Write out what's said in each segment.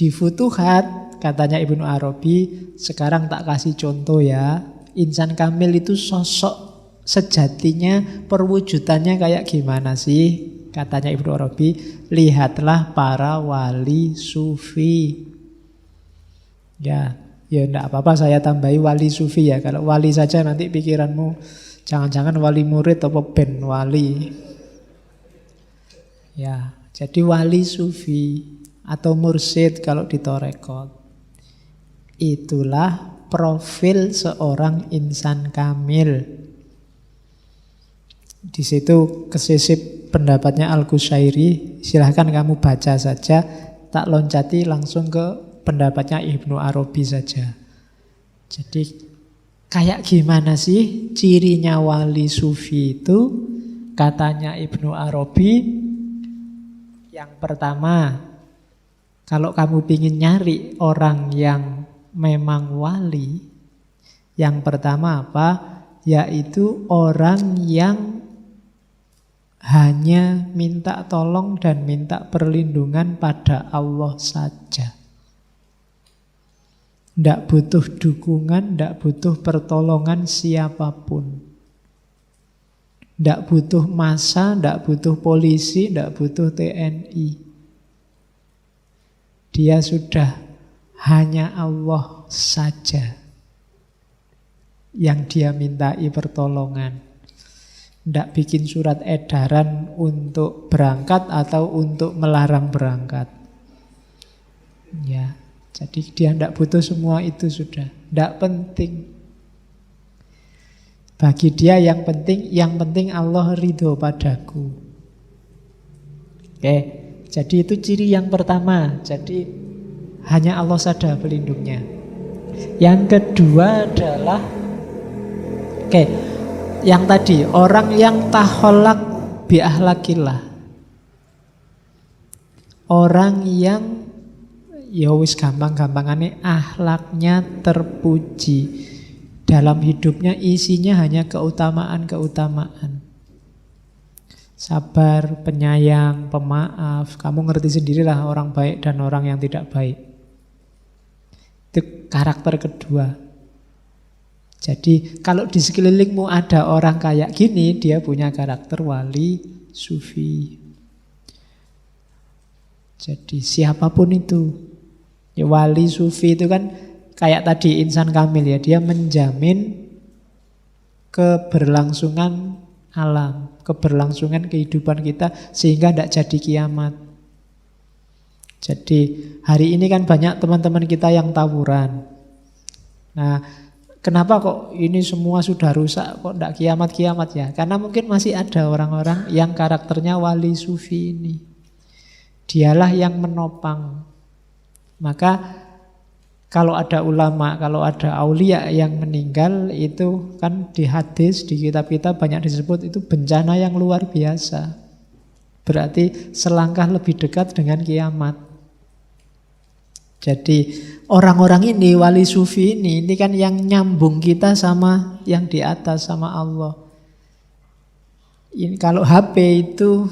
Di Futuhat, katanya Ibnu Arabi, sekarang tak kasih contoh ya, insan kamil itu sosok sejatinya, perwujudannya kayak gimana sih? Katanya Ibnu Arabi, lihatlah para wali sufi. Ya enggak apa-apa saya tambahi wali sufi ya. Kalau wali saja nanti pikiranmu jangan-jangan wali murid atau ben wali. Ya, jadi wali sufi atau mursyid kalau di Torekot. Itulah profil seorang insan kamil. Di situ kesisip pendapatnya Al-Qushairi, silahkan kamu baca saja, tak loncati langsung ke pendapatnya Ibnu Arabi saja. Jadi kayak gimana sih cirinya wali sufi itu? Katanya Ibnu Arabi, yang pertama, kalau kamu ingin nyari orang yang memang wali, yang pertama apa? Yaitu orang yang hanya minta tolong dan minta perlindungan pada Allah saja. Tidak butuh dukungan, tidak butuh pertolongan siapapun. Tidak butuh massa, tidak butuh polisi, tidak butuh TNI. Dia sudah hanya Allah saja yang dia mintai pertolongan. Tidak bikin surat edaran untuk berangkat atau untuk melarang berangkat. Ya, jadi dia tidak butuh semua itu sudah. Tidak penting. Bagi dia yang penting Allah ridho padaku. Oke, jadi itu ciri yang pertama. Jadi hanya Allah saja pelindungnya. Yang kedua adalah yang tadi, orang yang taholak bi ahlakillah. Orang yang ya wis gampang-gampangane ahlaknya terpuji. Dalam hidupnya isinya hanya keutamaan-keutamaan. Sabar, penyayang, pemaaf. Kamu ngerti sendirilah orang baik dan orang yang tidak baik. Itu karakter kedua. Jadi kalau di sekelilingmu ada orang kayak gini, dia punya karakter wali sufi. Jadi siapapun itu, ya wali sufi itu kan kayak tadi insan kamil ya, dia menjamin keberlangsungan alam, keberlangsungan kehidupan kita sehingga tidak jadi kiamat. Jadi hari ini kan banyak teman-teman kita yang tawuran. Nah, kenapa kok ini semua sudah rusak, kok tidak kiamat-kiamat ya? Karena mungkin masih ada orang-orang yang karakternya wali sufi ini. Dialah yang menopang. Maka kalau ada ulama, kalau ada aulia yang meninggal, itu kan di hadis, di kitab-kitab banyak disebut itu bencana yang luar biasa. Berarti selangkah lebih dekat dengan kiamat. Jadi orang-orang ini, wali sufi ini kan yang nyambung kita sama yang di atas, sama Allah. Ini kalau HP itu,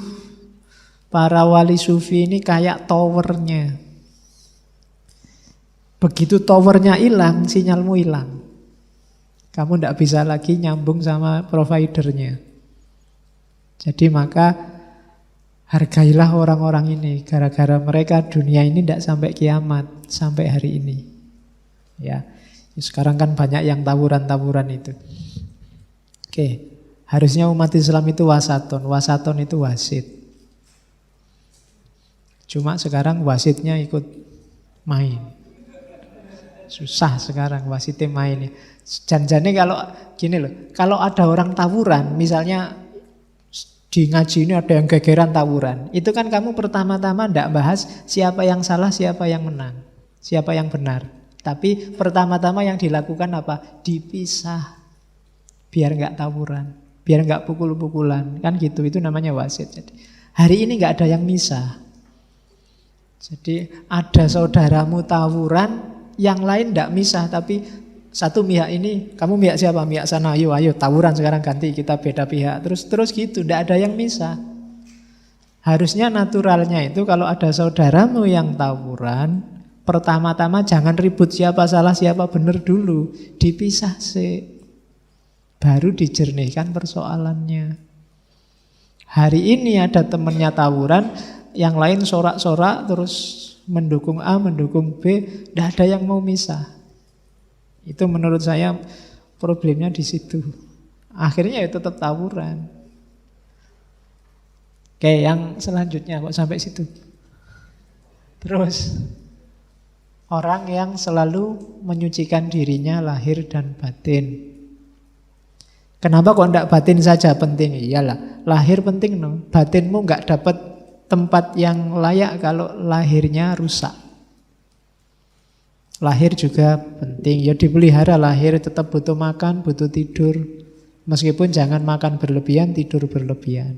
para wali sufi ini kayak towernya. Begitu towernya hilang, sinyalmu hilang. Kamu tidak bisa lagi nyambung sama providernya. Jadi maka hargailah orang-orang ini. Gara-gara mereka dunia ini tidak sampai kiamat, sampai hari ini. Ya, sekarang kan banyak yang tawuran-tawuran itu. Oke, harusnya umat Islam itu wasaton. Wasaton itu wasit. Cuma sekarang wasitnya ikut main. Susah sekarang wasitnya main. Janjane kalau gini loh, kalau ada orang tawuran, misalnya di ngaji ini ada yang gegeran tawuran. Itu kan kamu pertama-tama tidak bahas siapa yang salah, siapa yang menang, siapa yang benar. Tapi pertama-tama yang dilakukan apa? Dipisah. Biar nggak tawuran, biar nggak pukul-pukulan. Kan gitu, itu namanya wasit. Jadi, hari ini nggak ada yang misah. Jadi ada saudaramu tawuran, yang lain tidak misah, tapi satu pihak ini, kamu pihak siapa? Pihak sana, ayo tawuran sekarang ganti, kita beda pihak. Terus gitu, tidak ada yang misah. Harusnya naturalnya itu kalau ada saudaramu yang tawuran, pertama-tama jangan ribut siapa salah siapa benar dulu. Dipisah sih. Baru dijernihkan persoalannya. Hari ini ada temennya tawuran, yang lain sorak-sorak terus mendukung A, mendukung B, tidak ada yang mau misah. Itu menurut saya problemnya di situ. Akhirnya ya tetap tawuran. Oke, yang selanjutnya kok sampai situ. Terus orang yang selalu menyucikan dirinya lahir dan batin. Kenapa kok enggak batin saja penting? Iyalah, lahir penting no. Batinmu enggak dapat tempat yang layak kalau lahirnya rusak. Lahir juga penting. Ya dipelihara lahir, tetap butuh makan, butuh tidur. Meskipun jangan makan berlebihan, tidur berlebihan.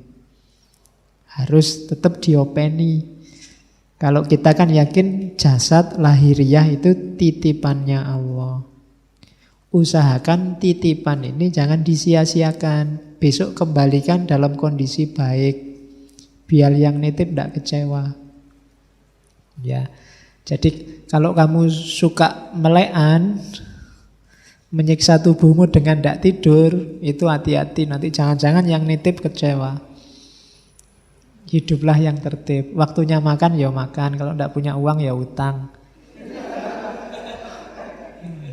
Harus tetap diopeni. Kalau kita kan yakin jasad lahiriah itu titipannya Allah. Usahakan titipan ini jangan disia-siakan. Besok kembalikan dalam kondisi baik. Biar yang nitip tidak kecewa. Ya. Jadi kalau kamu suka melekan, menyiksa tubuhmu dengan tidak tidur, itu hati-hati. Nanti jangan-jangan yang nitip kecewa. Hiduplah yang tertib. Waktunya makan ya makan. Kalau tidak punya uang ya utang.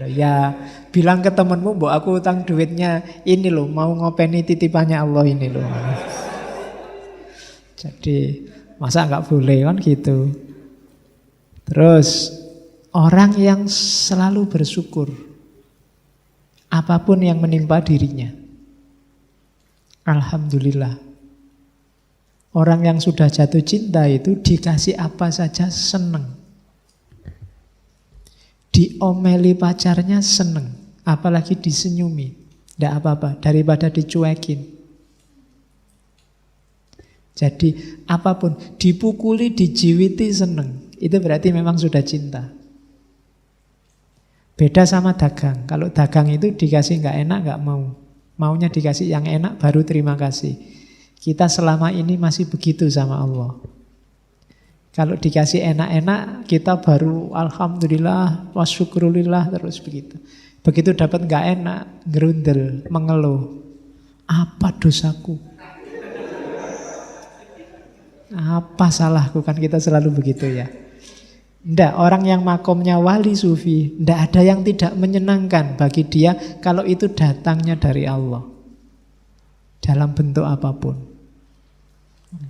Ya bilang ke temenmu, mbok aku utang duitnya ini loh, mau ngopeni titipannya Allah ini loh. Jadi masa nggak boleh kan gitu. Terus orang yang selalu bersyukur apapun yang menimpa dirinya. Alhamdulillah. Orang yang sudah jatuh cinta itu dikasih apa saja seneng. Diomeli pacarnya seneng. Apalagi disenyumi. Tidak apa-apa, daripada dicuekin. Jadi apapun, dipukuli, dijiwiti seneng. Itu berarti memang sudah cinta. Beda sama dagang. Kalau dagang itu dikasih nggak enak nggak mau. Maunya dikasih yang enak baru terima kasih. Kita selama ini masih begitu sama Allah. Kalau dikasih enak-enak, kita baru alhamdulillah, wasyukurulillah terus begitu. Begitu dapat nggak enak, gerundel, mengeluh. Apa dosaku? Apa salahku? Kan kita selalu begitu ya. Ndak, orang yang makomnya wali sufi, ndak ada yang tidak menyenangkan bagi dia kalau itu datangnya dari Allah. Dalam bentuk apapun.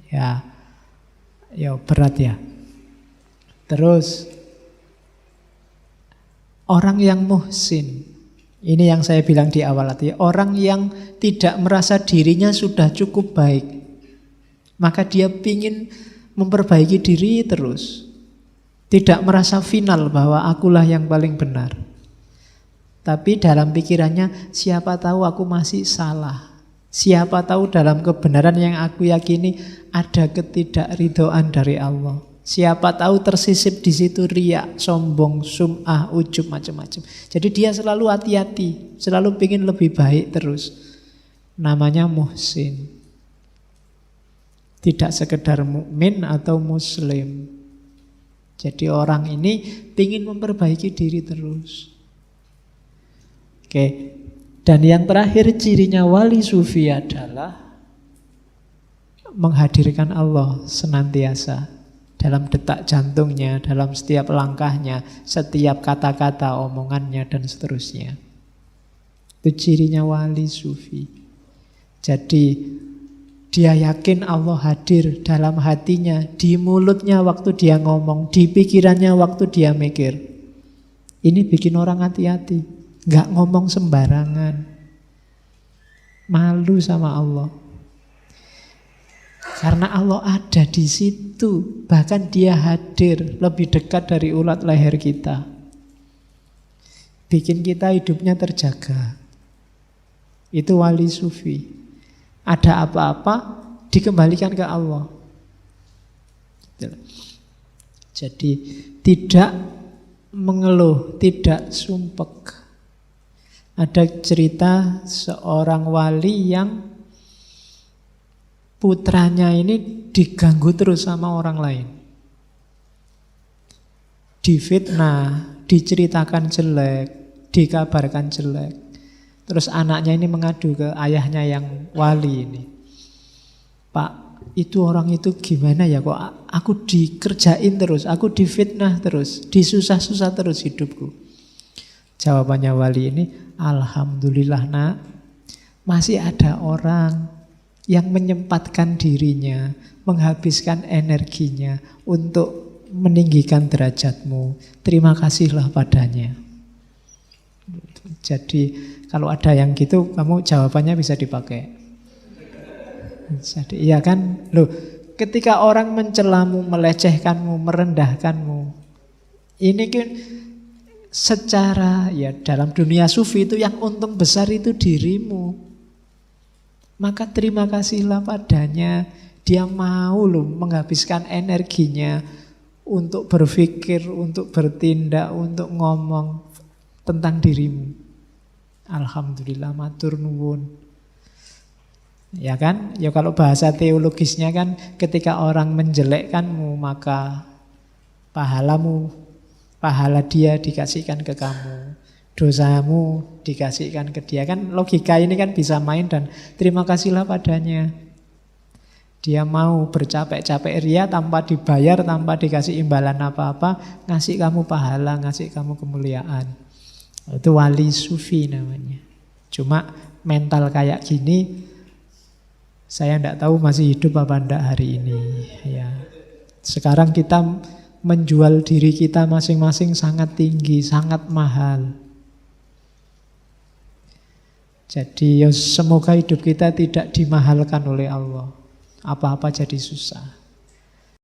Ya berat ya. Terus orang yang muhsin. Ini yang saya bilang di awal tadi. Orang yang tidak merasa dirinya sudah cukup baik. Maka dia ingin memperbaiki diri terus. Tidak merasa final bahwa akulah yang paling benar. Tapi dalam pikirannya, siapa tahu aku masih salah. Siapa tahu dalam kebenaran yang aku yakini ada ketidakridhoan dari Allah. Siapa tahu tersisip di situ riya, sombong, sum'ah, ujub, macam-macam. Jadi dia selalu hati-hati, selalu ingin lebih baik terus. Namanya muhsin. Tidak sekedar mukmin atau muslim. Jadi orang ini ingin memperbaiki diri terus. Oke. Dan yang terakhir cirinya wali sufi adalah menghadirkan Allah senantiasa dalam detak jantungnya, dalam setiap langkahnya, setiap kata-kata omongannya dan seterusnya. Itu cirinya wali sufi. Jadi dia yakin Allah hadir dalam hatinya, di mulutnya waktu dia ngomong, di pikirannya waktu dia mikir. Ini bikin orang hati-hati. Nggak ngomong sembarangan. Malu sama Allah. Karena Allah ada di situ. Bahkan dia hadir lebih dekat dari ulat leher kita. Bikin kita hidupnya terjaga. Itu wali sufi. Ada apa-apa dikembalikan ke Allah. Jadi tidak mengeluh, tidak sumpek. Ada cerita seorang wali yang putranya ini diganggu terus sama orang lain. difitnah, diceritakan jelek, dikabarkan jelek. Terus anaknya ini mengadu ke ayahnya yang wali ini. Pak, itu orang itu gimana ya, kok aku dikerjain terus, aku difitnah terus, disusah-susah terus hidupku. Jawabannya wali ini, alhamdulillah nak, masih ada orang yang menyempatkan dirinya, menghabiskan energinya untuk meninggikan derajatmu. Terima kasihlah padanya. Jadi kalau ada yang gitu, kamu jawabannya bisa dipakai. Jadi iya kan, loh, ketika orang mencelamu, melecehkanmu, merendahkanmu, ini kan secara ya dalam dunia sufi itu yang untung besar itu dirimu. Maka terima kasihlah padanya. Dia mau loh menghabiskan energinya untuk berpikir, untuk bertindak, untuk ngomong tentang dirimu. Alhamdulillah, matur nuwun. Ya kan? Ya kalau bahasa teologisnya kan ketika orang menjelekkanmu maka pahala dia dikasihkan ke kamu. Dosamu dikasihkan ke dia. Kan logika ini kan bisa main dan terima kasihlah padanya. Dia mau bercapek-capek ria tanpa dibayar, tanpa dikasih imbalan apa-apa, ngasih kamu pahala, ngasih kamu kemuliaan. Itu wali sufi namanya. Cuma mental kayak gini saya tidak tahu masih hidup apa enggak hari ini. Ya. Sekarang kita menjual diri kita masing-masing sangat tinggi, sangat mahal. Jadi ya semoga hidup kita tidak dimahalkan oleh Allah. Apa-apa jadi susah.